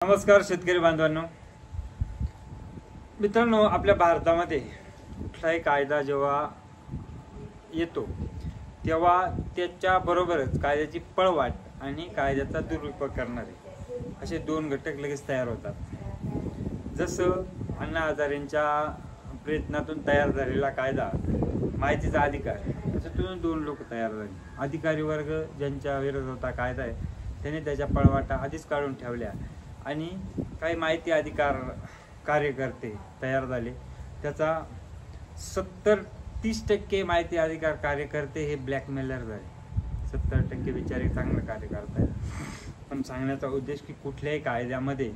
नमस्कार शेतकरी बांधवांनो, मित्रांनो, आपल्या भारतामध्ये कुठलाही कायदा जेव्हा येतो तेव्हा त्याच्या बरोबरच कायद्याची पळवाट आणि कायद्याचा दुरुपयोग करणारे असे दोन घटक लगेच तयार होतात। जसं अण्णा हजारेंच्या प्रयत्नातून तयार झालेला कायदा माहितीचा अधिकार, त्याच्यातून दोन लोक तयार झाले। अधिकारी वर्ग ज्यांच्या विरोधात कायदा आहे त्यांनी त्याच्या पळवाटा आधीच काढून ठेवल्या आणि काही माहिती अधिकार कार्यकर्ते तयार झाले। त्याचा 70-30% माहिती अधिकार कार्यकर्ते हे ब्लॅकमेलर झाले। 70% बिचारे चांगलं कार्य करतात। पण सांगण्याचा उद्देश की कुठल्याही कायद्यामध्ये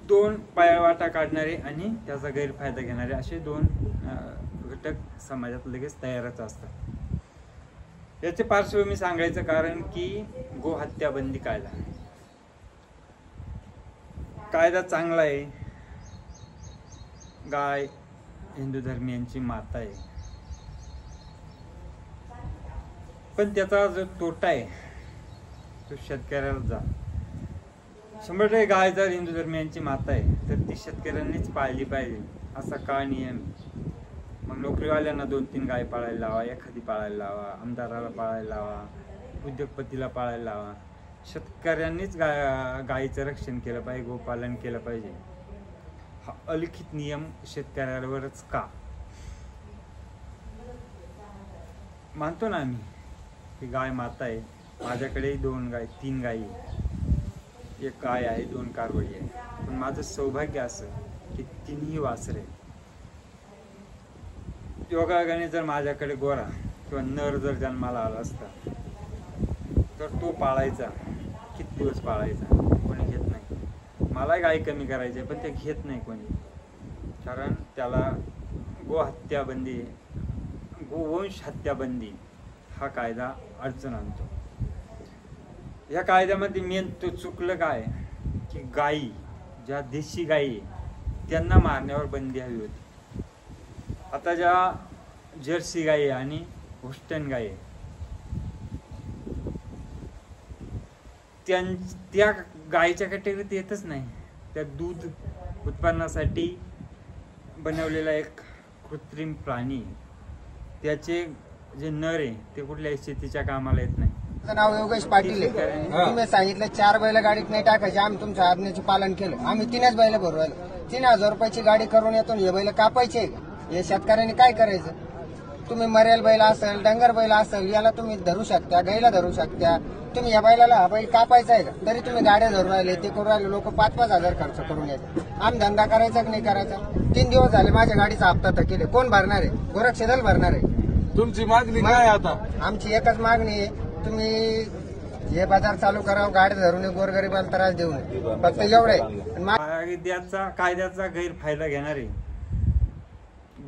दोन पळवाटा काढणारे आणि त्याचा गैरफायदा घेणारे असे दोन घटक समाजात लगेच तयारच असतात। याचे पार्श्वभूमी सांगायचं कारण की गोहत्या बंदी कायदा चांगला आहे। गाय हिंदू धर्मियांची माता आहे, पण त्याचा जो तोटा आहे तो शेतकऱ्याला जा। 100% गाय जर हिंदू धर्मियांची माता आहे तर ती शेतकऱ्यांनीच पाळली पाहिजे असा का नियम? मग नोकरीवाल्यांना 2-3 गाय पाळायला लावा, एखादी पाळायला लावा, आमदाराला पाळायला लावा, उद्योगपतीला पाळायला लावा। शेतकऱ्यांनीच गायीचं रक्षण केलं पाहिजे, गोपालन केलं पाहिजे। हा अलिखित नियम शेतकऱ्यावरच का? मानतो ना आम्ही की गाय माता आहे। माझ्याकडे 3 गायी, एक गाय आहे, 2 कारवडी आहे। पण माझं सौभाग्य असं की 3ही वासरे। योगायोगाने जर माझ्याकडे गोरा किंवा नर जर जन्माला आला असता तर तो पाळायचा, किती दिवस पाळायचा, कोणी घेत नाही। मला गाय कमी करायची पण ते घेत नाही कोणी, कारण त्याला गोहत्या बंदी, गोवंश हत्या बंदी हा कायदा अडचण आणतो। या कायद्यामध्ये मेन तो चुकलं काय की गायी, ज्या देशी गायी त्यांना मारण्यावर बंदी हवी होती। आता ज्या जर्सी गायी आणि होस्टन गायी त्या गायीच्या कॅटेगरीत येतच नाही। त्या दूध उत्पन्नासाठी बनवलेला एक कृत्रिम प्राणी, त्याचे जे नर आहे ते कुठल्याही शेतीच्या कामाला येत नाही। नाव योगेश पाटील आहे। तुम्ही सांगितलं 4 बैल गाडीत नाही टाकायचे, आम्ही तुमच्या आज्ञेचे पालन केलं। आम्ही 3च बैल भरू राहिलो। 3000 रुपयाची गाडी करून येतो, हे बैल कापायचे। हे शेतकऱ्यांनी काय करायचं? तुम्ही मरेल बैल असेल, डंगर बैल असेल, याला तुम्ही धरू शकता, गाईला धरू शकता। तुम्ही या बैलाला हा बैल कापायचा आहे का? तरी तुम्ही गाड्या धरू राहिले, ते करू राहिले। लोक 5-5 हजार खर्च करून येते। आम धंदा करायचा की नाही करायचा? 3 दिवस झाले माझ्या गाडीचा हप्ता थकेले, कोण भरणार आहे? गोरक्षदल भरणार आहे। तुमची मागणी काय आता? आमची एकच मागणी आहे, तुम्ही हे बाजार चालू करावं, गाड्या धरून गोरगरिबाला त्रास देऊ नये, फक्त एवढं आहे। कायद्याचा गैरफायदा घेणारे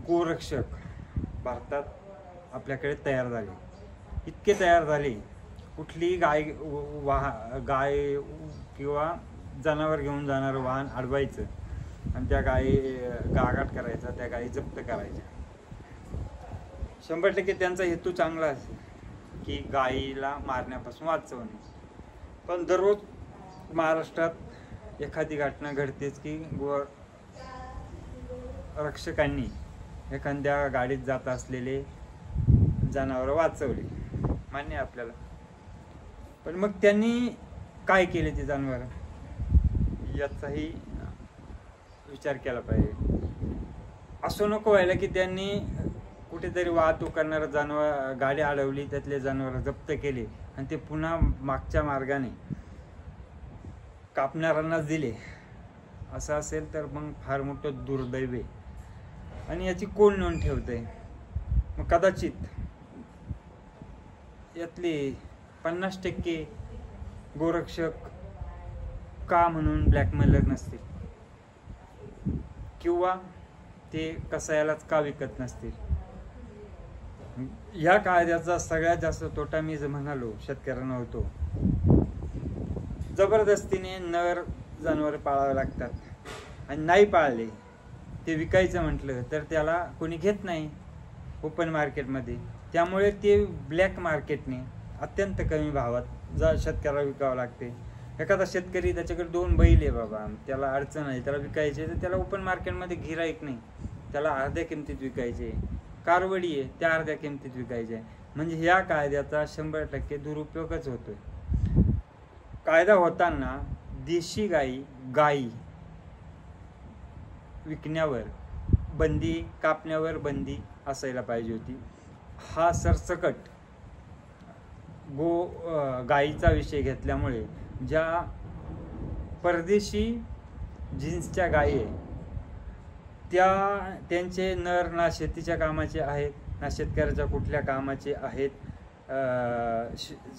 गोरक्षक भारतात आपल्याकडे तयार झाले, इतके तयार झाले। कुठली गाय किंवा जनावर घेऊन जाणारं वाहन अडवायचं आणि त्या गायी गागाट करायचा, त्या गायी जप्त करायच्या। 100% त्यांचा हेतू चांगला असेल की गायीला मारण्यापासून वाचवणे। पण दररोज महाराष्ट्रात एखादी घटना घडतेच की रक्षकांनी एखाद्या गाडीत जात असलेले जनावर वाचवले, मान्य आहे आपल्याला। पण मग त्यांनी काय केले ते जनावर याचाही विचार केला पाहिजे। असं नको व्हायला की त्यांनी कुठेतरी वाहतूक करणारं जनावर गाडी अडवली, त्यातले जनावर जप्त केले आणि ते पुन्हा मागच्या मार्गाने कापणाऱ्यांनाच दिले। असं असेल तर मग फार मोठं दुर्दैव आहे आणि याची कोण नोंद ठेवतंय? मग कदाचित यातले 50% गोरक्षक का म्हणून ब्लॅकमेलर नसतील किंवा ते कसायालाच का विकत नसतील? या कायद्याचा सगळ्यात जास्त तोटा मी जे म्हणालो शेतकऱ्यांना होतो। जबरदस्तीने नर जनावर पाळावे लागतात आणि नाही पाळले, ते विकायचं म्हटलं तर त्याला कोणी घेत नाही ओपन मार्केटमध्ये। त्यामुळे ते ब्लॅक मार्केटने अत्यंत कमी भावात शेतकऱ्याला विकावं लागते। एखादा शेतकरी त्याच्याकडे 2 बैल आहे बाबा, त्याला अडचण आहे, त्याला विकायचे, तर त्याला ओपन मार्केटमध्ये गिराईक नाही, त्याला अर्ध्या किमतीत विकायचे. कारवडी आहे, त्या अर्ध्या किमतीत विकायचे. म्हणजे ह्या कायद्याचा 100% दुरुपयोगच होतोय. कायदा होताना देशी गाई विकण्यावर बंदी, कापण्यावर बंदी असायला पाहिजे होती. हा सरसकट गाईचा विषय घेतल्यामुळे ज्या परदेशी जीन्सच्या गायी आहे त्यांचे नर ना शेतीच्या कामाचे आहेत, ना शेतकऱ्याच्या कुठल्या कामाचे आहेत.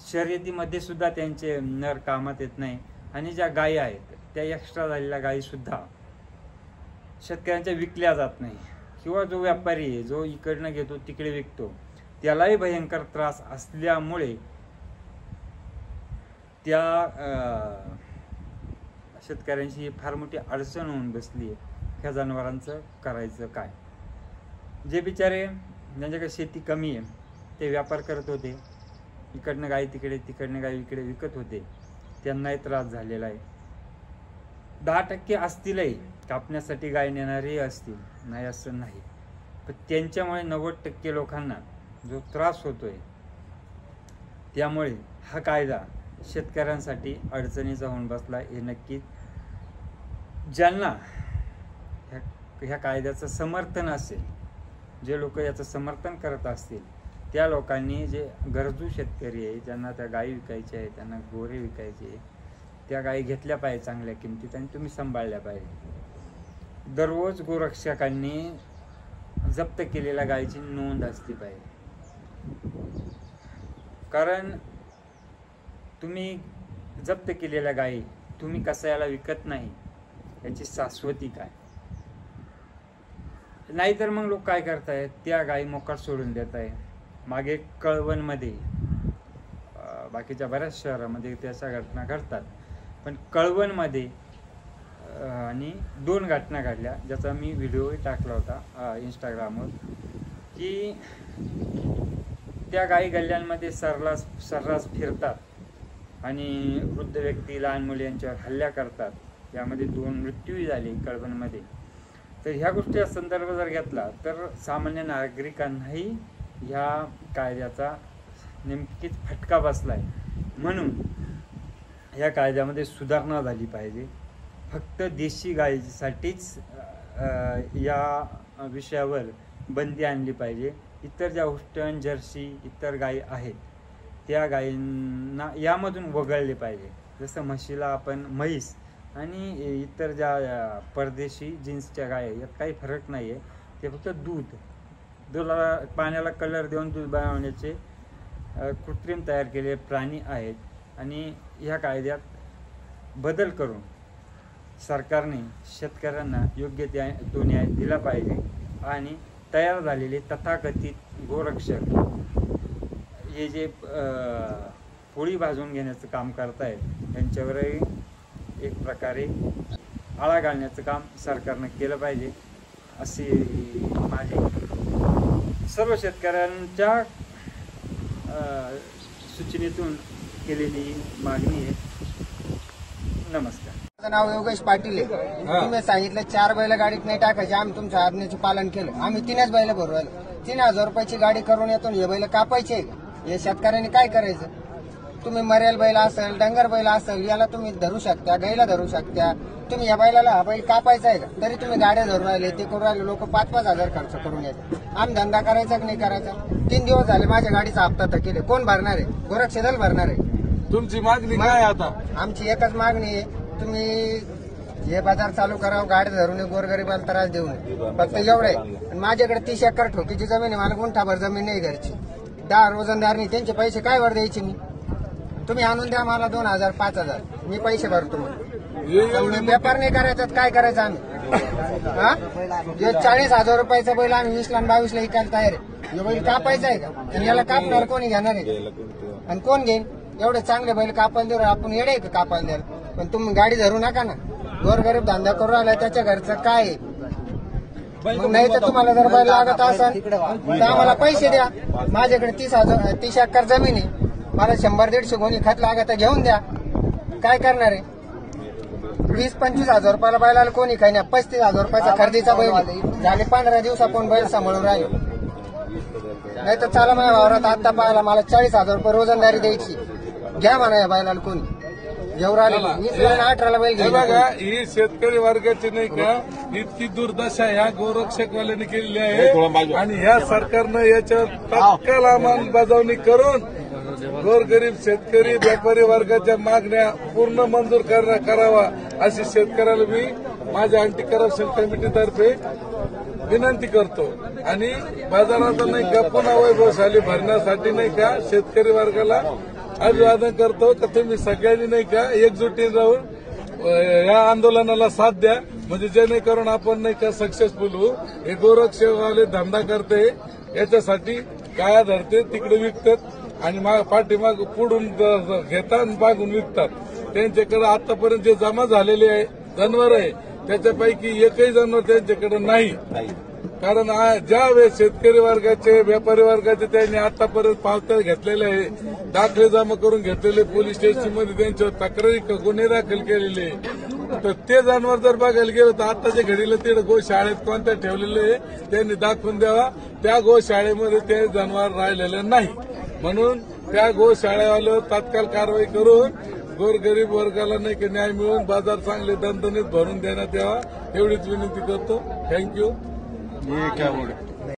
शर्यतीमध्ये सुद्धा त्यांचे नर कामात येत नाही. आणि ज्या गायी आहेत त्या एक्स्ट्रा झालेल्या गायी सुद्धा शेतकऱ्यांच्या विकल्या जात नाही. किंवा जो व्यापारी आहे, जो इकडनं घेतो तिकडे विकतो, त्यालाही भयंकर त्रास असल्यामुळे त्या शेतकऱ्यांची फार मोठी अडचण होऊन बसली आहे. ह्या जनावरांचं करायचं काय? जे बिचारे ज्यांच्याकडे शेती कमी आहे ते व्यापार करत होते, इकडनं गाई तिकडे, तिकडनं गाई इकडे विकत होते, त्यांनाही त्रास झालेला आहे. 10% असतीलही कापण्यासाठी गाय नेणारे असतील, नाही असं नाही, पण त्यांच्यामुळे 90% लोकांना जो त्रास होतोय, त्यामुळे हा कायदा शेतकऱ्यांसाठी अडचणीचा होऊन बसला. हे नक्कीच ज्यांना ह्या कायद्याचं समर्थन असेल, जे लोक याचं समर्थन करत असतील, त्या लोकांनी, जे गरजू शेतकरी आहे, ज्यांना त्या गायी विकायच्या आहे, त्यांना गोरे विकायचे आहे, त्या गायी घेतल्या पाहिजे चांगल्या किमतीत आणि तुम्ही सांभाळल्या पाहिजे. दररोज गोरक्षकांनी जप्त केलेल्या गायीची नोंद असली पाहिजे. कारण तुम्ही जप्त केलेल्या गायी तुम्ही कसायाला विकत नाही, याची शाश्वती काय? नाहीतर मग लोक काय करतायत, त्या गायी मोकाट सोडून देत आहे. मागे कळवणमध्ये, बाकीच्या बऱ्याच शहरामध्ये त्याच्या घटना घडतात, पण कळवणमध्ये आणि 2 घटना घडल्या, ज्याचा मी व्हिडिओही टाकला होता इंस्टाग्रामवर, की त्या गायी गल्ल्यांमध्ये सर्रास फिरतात आणि वृद्ध व्यक्ती, लहान मुले यांच्यावर हल्ला करतात. यामध्ये 2 मृत्यूही झाले कळवणमध्ये. तर ह्या गोष्टीचा संदर्भ जर घेतला तर सामान्य नागरिकांनाही ह्या कायद्याचा नेमकीच फटका बसलाय. म्हणून ह्या कायद्यामध्ये सुधारणा झाली पाहिजे. फक्त देशी गायीसाठीच या विषयावर बंदी आणली पाहिजे. इतर ज्या होस्टन, जर्सी, इतर गायी आहेत त्या गायींना यामधून वगळले पाहिजे. जसं म्हशीला आपण म्हैस आणि इतर ज्या परदेशी जीन्सच्या गाय यात काही फरक नाही आहे. ते फक्त दुधाला पाण्याला कलर देऊन दूध बनवण्याचे कृत्रिम तयार केलेले प्राणी आहेत. आणि ह्या कायद्यात बदल करून सरकारने शेतकऱ्यांना योग्य तो न्याय दिला पाहिजे. आणि तयार झालेले तथाकथित गोरक्षक हे जे पोळी भाजून घेण्याचं काम करतायत, त्यांच्यावरही एक प्रकारे आळा घालण्याचं काम सरकारनं केलं पाहिजे, अशी माझी सर्व शेतकऱ्यांच्या सूचनेतून केलेली मागणी आहे. नमस्कार. माझं नाव योगेश पाटील आहे. तुम्ही सांगितलं 4 बैल गाडीत नाही टाकायचे, आम्ही तुमच्या आज्ञेचे पालन केलं. आम्ही 3च बैल भरू राहिलो. 3000 रुपयाची गाडी करून येतो, हे बैल कापायचे का? हे शेतकऱ्यांनी काय करायचं? तुम्ही मरेल बैल असेल, डंगर बैल असेल, याला तुम्ही धरू शकता, गाईला धरू शकता. तुम्ही या बैलाला हा बैल कापायचा आहे का? तरी तुम्ही गाड्या धरून राहिले, ते करून राहिले. लोक 5-5 हजार खर्च करून येते. आम्ही धंदा करायचा की नाही करायचा? 3 दिवस झाले माझ्या गाडीचा हप्ता थकेले. कोण भरणार आहे? गोरक्षदल भरणार आहे. तुमची मागणी काय आता? आमची एकच मागणी आहे, तुम्ही हे बाजार चालू करावं, गाडी धरून गोरगरिबाला त्रास देऊ नये, फक्त एवढं आहे. माझ्याकडे 30 एकर ठोकीची जमीन आहे, मला गुंठाभर जमीन नाही घरची. 10 रोजंदार नाही, त्यांचे पैसे काय वर द्यायचे? मी तुम्ही आणून द्या मला 2000 5000, मी पैसे भरतो. व्यापार नाही करायचा, काय करायचं आम्ही? 40,000 रुपयाचा बैल आम्ही 20 ला 22 ला विकायला तयार आहे. हे बैल कापायचा आहे का? आणि याला कापणार कोणी घेणार आहे? आणि कोण घेईन? एवढे चांगले बैल कापायला देऊ आपण येडे का कापायला द्यायला? पण तुम्ही गाडी धरू नका ना. गोरगरीब धंदा करू आला, त्याच्या घरचं काय आहे? मग नाही तर तुम्हाला जर बैल लागत असेल तर आम्हाला पैसे द्या. माझ्याकडे 30 एकर जमीन आहे, मला 100-150 गोणी खत लागत घेऊन द्या. काय करणार आहे? 20-25 हजार रुपयाला बैलाला कोणी काही नाही. 35,000 रुपयाचा खरेदीचा बैल आहे. झाले 15 दिवस आपण बैल सांभाळून राहिलो. नाही तर चला माझ्या वावरात आता पाहायला मला 40,000 रुपये रोजंदारी द्यायची. घ्या म्हणा या बैलाला कोणी जेवढं राहिले 18ला बैल हे घ्या. बघा, ही शेतकरी वर्गाची नाही का इतकी दुर्दशा ह्या गोरक्षकवाल्यांनी केलेली आहे आणि ह्या सरकारनं याच्यावर तात्काळ अंमलबजावणी करून गोरगरीब शेतकरी व्यापारी वर्गाच्या मागण्या पूर्ण मंजूर करावा अशी शेतकऱ्याला मी माझ्या अँटी करप्शन कमिटीतर्फे विनंती करतो. आणि बाजारात नाही का पुन्हा वैभवशाली भरण्यासाठी नाही का शेतकरी वर्गाला अभिवादन करतो की तुम्ही सगळ्यांनी नाही का एकजुटीने राहून या आंदोलनाला साथ द्या, म्हणजे जेणेकरून आपण नाही का सक्सेसफुल होऊ. हे गोरक्षवाले धंदा करते याच्यासाठी काय धरते तिकडे विकतात आणि पाठीमाग पुढून घेतात मागून विकतात. त्यांच्याकडे आतापर्यंत जे जमा झालेले आहे जनावर आहे त्याच्यापैकी एकही जनावर त्यांच्याकडे नाही. कारण ज्या वेळेस शेतकरी वर्गाचे व्यापारी वर्गाचे त्यांनी आतापर्यंत पावत्या घेतलेल्या आहे, दाखले जमा करून घेतलेले, पोलीस स्टेशनमध्ये त्यांच्यावर तक्रारी गुन्हे दाखल केलेले, तर ते जनावर जर बघायला गेलं तर आताच्या घडीला तिकडे गोशाळेत कोणत्या ठेवलेले त्यांनी दाखवून द्यावा. त्या गोशाळेमध्ये ते जनावर राहिलेले नाही, म्हणून त्या गोशाळेवाल्यावर तात्काळ कारवाई करून गोरगरीब वर्गाला नाही की न्याय मिळून बाजार चांगले दणदणीत भरून देण्यात यावा एवढीच विनंती करतो. थँक्यू. ये क्या बोले